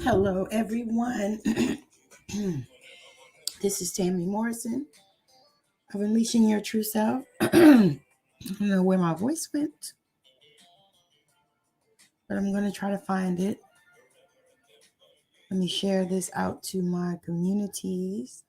Hello, everyone. This is Tammy Morrison of Unleashing Your True Self. I don't know where my voice went, but I'm going to try to find it. Let me share this out to my communities.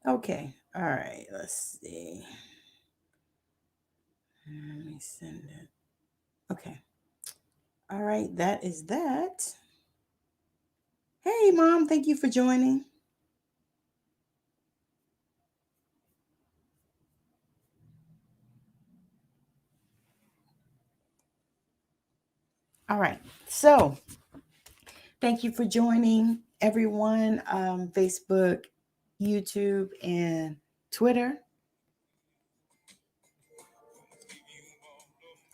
Okay, all right, let's see. Let me send it. Okay, all right, that is that. Hey, Mom, thank you for joining. All right, so thank you for joining everyone, Facebook, YouTube, and Twitter.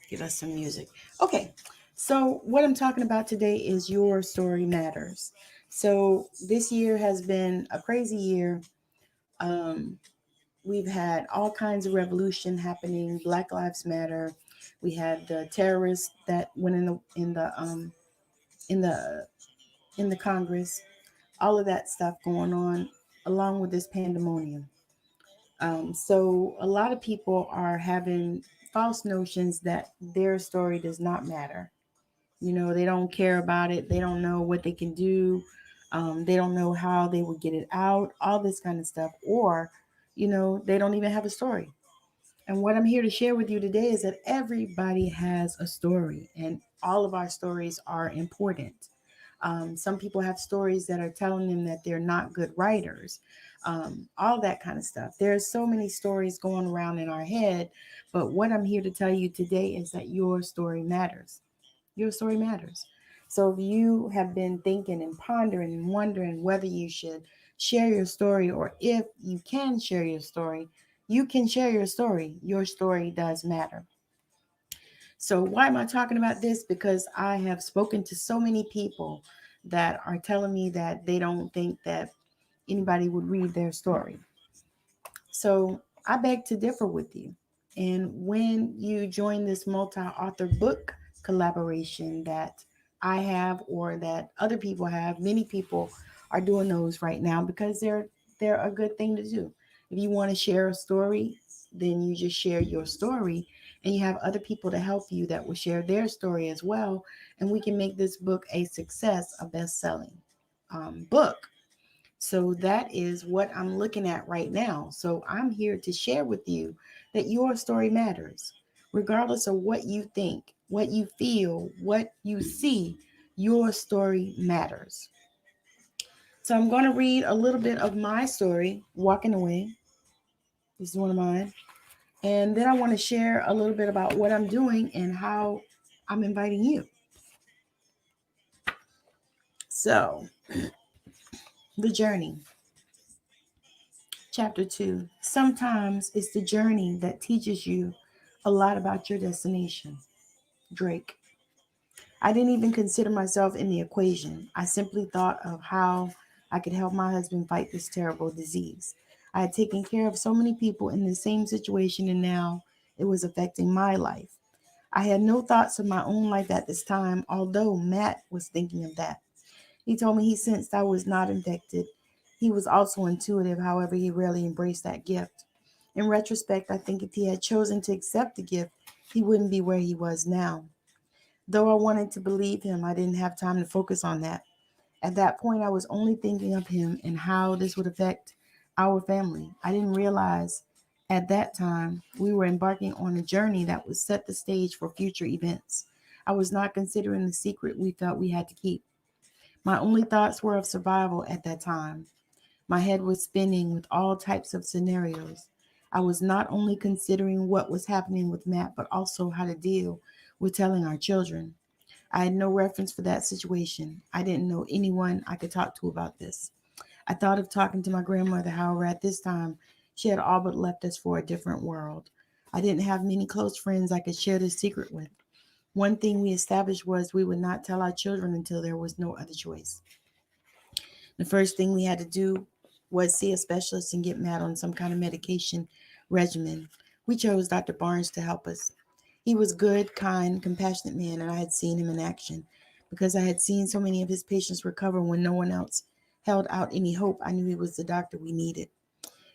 Give us some music. Okay, so what I'm talking about today is Your Story Matters. So this year has been a crazy year. Um, we've had all kinds of revolution happening. Black Lives Matter. We had the terrorists that went in the in the Congress. All of that stuff going on, along with this pandemonium. So a lot of people are having false notions that their story does not matter. You know, they don't care about it. They don't know what they can do. They don't know how they will get it out, all this kind of stuff. Or, they don't even have a story. And what I'm here to share with you today is that everybody has a story, and all of our stories are important. Some people have stories that are telling them that they're not good writers, all that kind of stuff. There's so many stories going around in our head, but what I'm here to tell you today is that your story matters. Your story matters. So if you have been thinking and pondering and wondering whether you should share your story, or if you can share your story, you can share your story. Your story does matter. So why am I talking about this? Because I have spoken to so many people that are telling me that they don't think that anybody would read their story. So I beg to differ with you. And when you join this multi-author book collaboration that I have, or that other people have, many people are doing those right now because they're a good thing to do. If you want to share a story, then you just share your story, and you have other people to help you that will share their story as well, and we can make this book a success, a best-selling book. So that is what I'm looking at right now. So I'm here to share with you that your story matters. Regardless of what you think, what you feel, what you see, your story matters. So I'm going to read a little bit of my story, Walking Away. This is one of mine. And then I want to share a little bit about what I'm doing and how I'm inviting you. So, the journey. Chapter 2. Sometimes it's the journey that teaches you a lot about your destination. Drake. I didn't even consider myself in the equation. I simply thought of how I could help my husband fight this terrible disease. I had taken care of so many people in the same situation, and now it was affecting my life. I had no thoughts of my own life at this time, although Matt was thinking of that. He told me he sensed I was not infected. He was also intuitive, however, he rarely embraced that gift. In retrospect, I think if he had chosen to accept the gift, he wouldn't be where he was now. Though I wanted to believe him, I didn't have time to focus on that. At that point, I was only thinking of him and how this would affect our family. I didn't realize at that time we were embarking on a journey that would set the stage for future events. I was not considering the secret we felt we had to keep. My only thoughts were of survival at that time. My head was spinning with all types of scenarios. I was not only considering what was happening with Matt, but also how to deal with telling our children. I had no reference for that situation. I didn't know anyone I could talk to about this. I thought of talking to my grandmother, however, at this time, she had all but left us for a different world. I didn't have many close friends I could share this secret with. One thing we established was we would not tell our children until there was no other choice. The first thing we had to do was see a specialist and get Matt on some kind of medication regimen. We chose Dr. Barnes to help us. He was good, kind, compassionate man, and I had seen him in action. Because I had seen so many of his patients recover when no one else held out any hope, I knew he was the doctor we needed.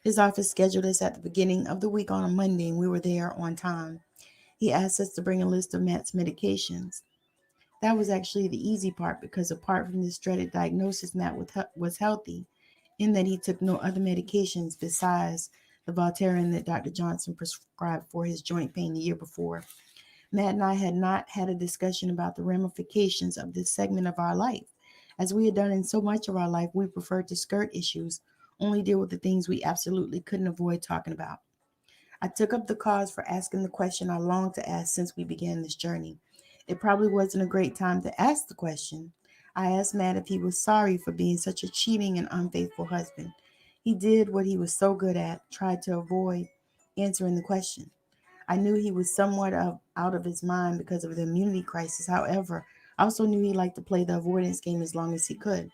His office scheduled us at the beginning of the week on a Monday, and we were there on time. He asked us to bring a list of Matt's medications. That was actually the easy part because apart from this dreaded diagnosis, Matt was healthy in that he took no other medications besides the Voltaren that Dr. Johnson prescribed for his joint pain the year before. Matt and I had not had a discussion about the ramifications of this segment of our life. As we had done in so much of our life, we preferred to skirt issues, only deal with the things we absolutely couldn't avoid talking about. I took up the cause for asking the question I longed to ask since we began this journey. It probably wasn't a great time to ask the question. I asked Matt if he was sorry for being such a cheating and unfaithful husband. He did what he was so good at, tried to avoid answering the question. I knew he was out of his mind because of the immunity crisis. However, I also knew he liked to play the avoidance game as long as he could.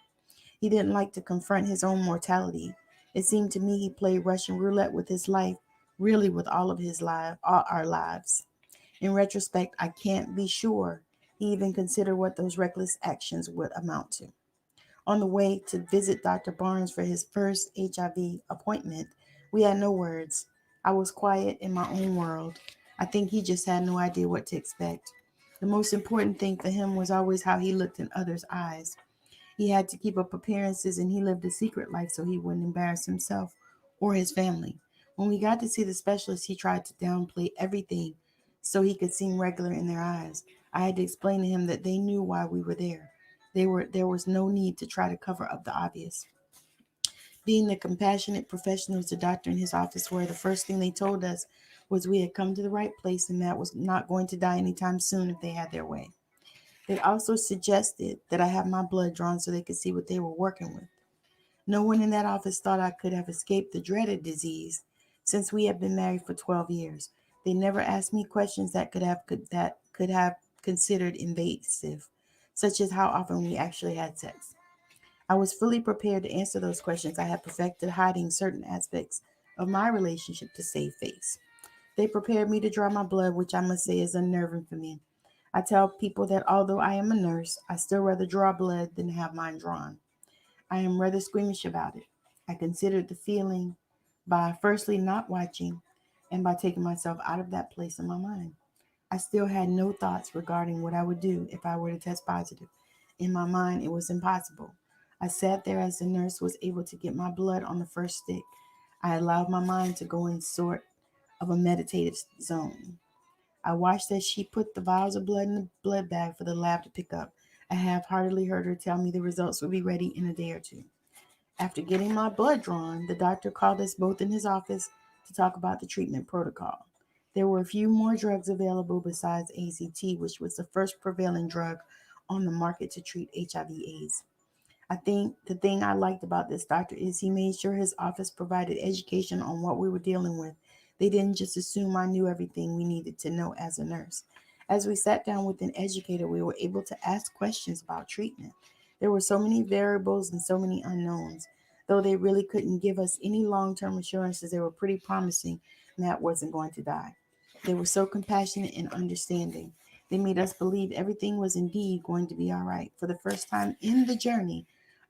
He didn't like to confront his own mortality. It seemed to me he played Russian roulette with his life, really with all our lives. In retrospect, I can't be sure he even considered what those reckless actions would amount to. On the way to visit Dr. Barnes for his first HIV appointment, we had no words. I was quiet in my own world. I think he just had no idea what to expect. The most important thing for him was always how he looked in others' eyes. He had to keep up appearances and he lived a secret life so he wouldn't embarrass himself or his family. When we got to see the specialist, he tried to downplay everything so he could seem regular in their eyes. I had to explain to him that they knew why we were there. There was no need to try to cover up the obvious. Being the compassionate professionals the doctor and his office were, the first thing they told us was we had come to the right place and Matt was not going to die anytime soon if they had their way. They also suggested that I have my blood drawn so they could see what they were working with. No one in that office thought I could have escaped the dreaded disease since we had been married for 12 years. They never asked me questions that could have considered invasive, such as how often we actually had sex. I was fully prepared to answer those questions. I had perfected hiding certain aspects of my relationship to save face. They prepared me to draw my blood, which I must say is unnerving for me. I tell people that although I am a nurse, I still rather draw blood than have mine drawn. I am rather squeamish about it. I considered the feeling by firstly not watching and by taking myself out of that place in my mind. I still had no thoughts regarding what I would do if I were to test positive. In my mind, it was impossible. I sat there as the nurse was able to get my blood on the first stick. I allowed my mind to go in sort of a meditative zone. I watched as she put the vials of blood in the blood bag for the lab to pick up. I half heartedly heard her tell me the results would be ready in a day or two. After getting my blood drawn, the doctor called us both in his office to talk about the treatment protocol. There were a few more drugs available besides AZT, which was the first prevailing drug on the market to treat HIV/AIDS. I think the thing I liked about this doctor is he made sure his office provided education on what we were dealing with. They didn't just assume I knew everything we needed to know as a nurse. As we sat down with an educator, we were able to ask questions about treatment. There were so many variables and so many unknowns. Though they really couldn't give us any long term assurances, they were pretty promising Matt wasn't going to die. They were so compassionate and understanding. They made us believe everything was indeed going to be all right. For the first time in the journey,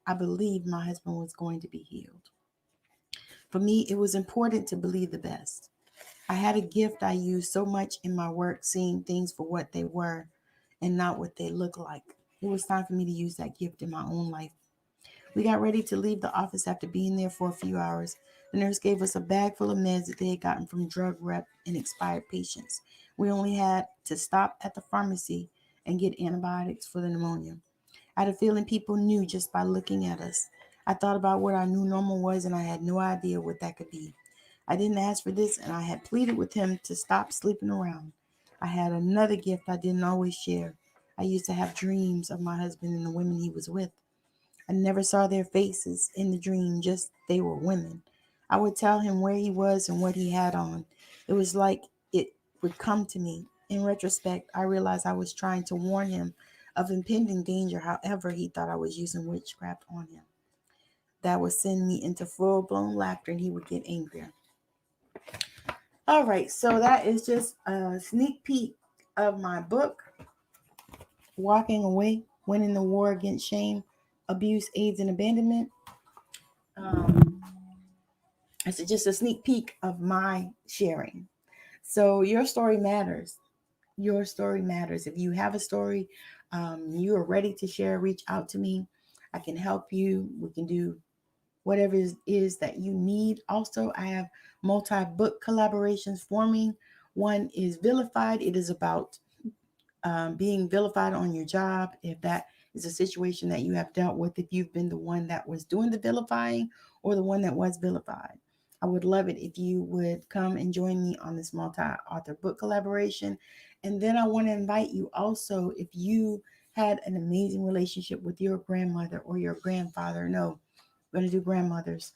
I believed my husband was going to be healed. For me, it was important to believe the best. I had a gift I used so much in my work, seeing things for what they were and not what they look like. It was time for me to use that gift in my own life. We got ready to leave the office after being there for a few hours. The nurse gave us a bag full of meds that they had gotten from drug rep and expired patients. We only had to stop at the pharmacy and get antibiotics for the pneumonia. I had a feeling people knew just by looking at us. I thought about what our new normal was and I had no idea what that could be. I didn't ask for this, and I had pleaded with him to stop sleeping around. I had another gift I didn't always share. I used to have dreams of my husband and the women he was with. I never saw their faces in the dream, just they were women. I would tell him where he was and what he had on. It was like it would come to me. In retrospect, I realized I was trying to warn him of impending danger, however, he thought I was using witchcraft on him. That would send me into full blown laughter and he would get angrier. All right, so that is just a sneak peek of my book, Walking Away, Winning the War Against Shame, Abuse, AIDS, and Abandonment. Um, it's just a sneak peek of my sharing. So your story matters. Your story matters. If you have a story, you are ready to share, reach out to me. I can help you. We can do whatever it is that you need. Also, I have multi-book collaborations forming. One is Vilified. It is about being vilified on your job. If that is a situation that you have dealt with, if you've been the one that was doing the vilifying or the one that was vilified, I would love it if you would come and join me on this multi-author book collaboration. And then I want to invite you also, if you had an amazing relationship with your grandmother or your grandfather. No, going to do grandmothers.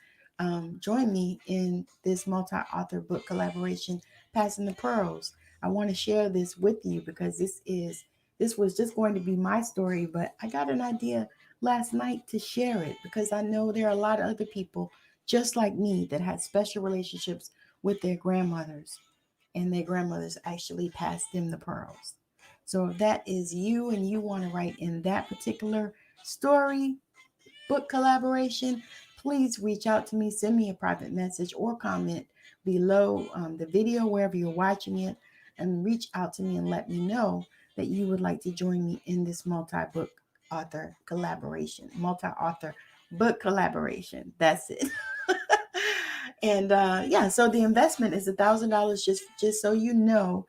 Join me in this multi-author book collaboration, Passing the Pearls. I want to share this with you because this was just going to be my story, but I got an idea last night to share it because I know there are a lot of other people just like me that had special relationships with their grandmothers, and their grandmothers actually passed them the pearls. So if that is you and you want to write in that particular story, book collaboration, please reach out to me. Send me a private message or comment below the video, wherever you're watching it, and reach out to me and let me know that you would like to join me in this multi-book author collaboration, multi-author book collaboration. That's it. And yeah, so the investment is $1,000, just so you know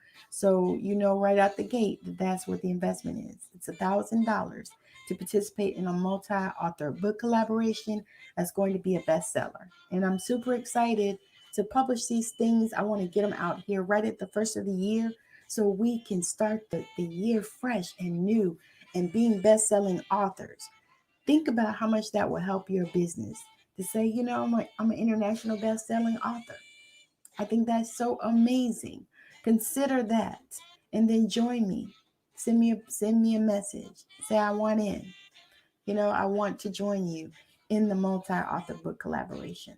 right out the gate that that's what the investment is. It's $1,000 to participate in a multi-author book collaboration that's going to be a bestseller. And I'm super excited to publish these things. I want to get them out here right at the first of the year so we can start the year fresh and new and being best-selling authors. Think about how much that will help your business to say, I'm an international best-selling author. I think that's so amazing. Consider that, and then join me. Send me a message. Say I want in. I want to join you in the multi-author book collaboration.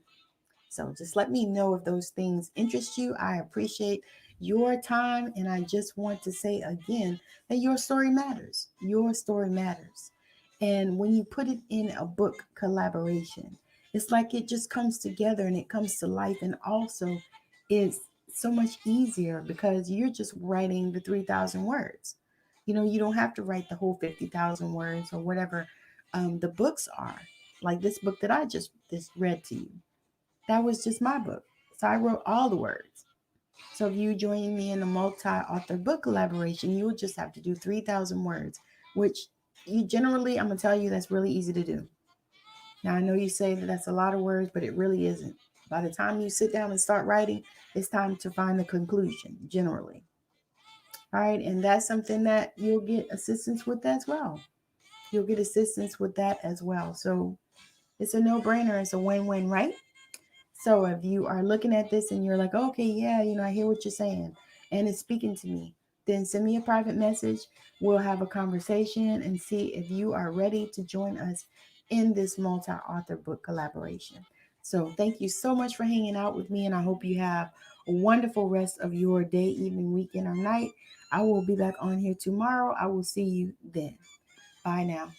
So just let me know if those things interest you. I appreciate your time. And I just want to say again that your story matters. Your story matters. And when you put it in a book collaboration, it's like it just comes together and it comes to life. And also, it's so much easier because you're just writing the 3,000 words. You don't have to write the whole 50,000 words or whatever the books are. Like this book that I just read to you, that was just my book. So I wrote all the words. So if you join me in a multi-author book collaboration, you would just have to do 3,000 words, which you generally, I'm going to tell you, that's really easy to do. Now, I know you say that that's a lot of words, but it really isn't. By the time you sit down and start writing, it's time to find the conclusion, generally. All right. And that's something that you'll get assistance with as well. You'll get assistance with that as well. So it's a no brainer. It's a win-win, right? So if you are looking at this and you're like, okay, yeah, I hear what you're saying and it's speaking to me, then send me a private message. We'll have a conversation and see if you are ready to join us in this multi-author book collaboration. So thank you so much for hanging out with me, and I hope you have a wonderful rest of your day, evening, weekend, or night. I will be back on here tomorrow. I will see you then. Bye now.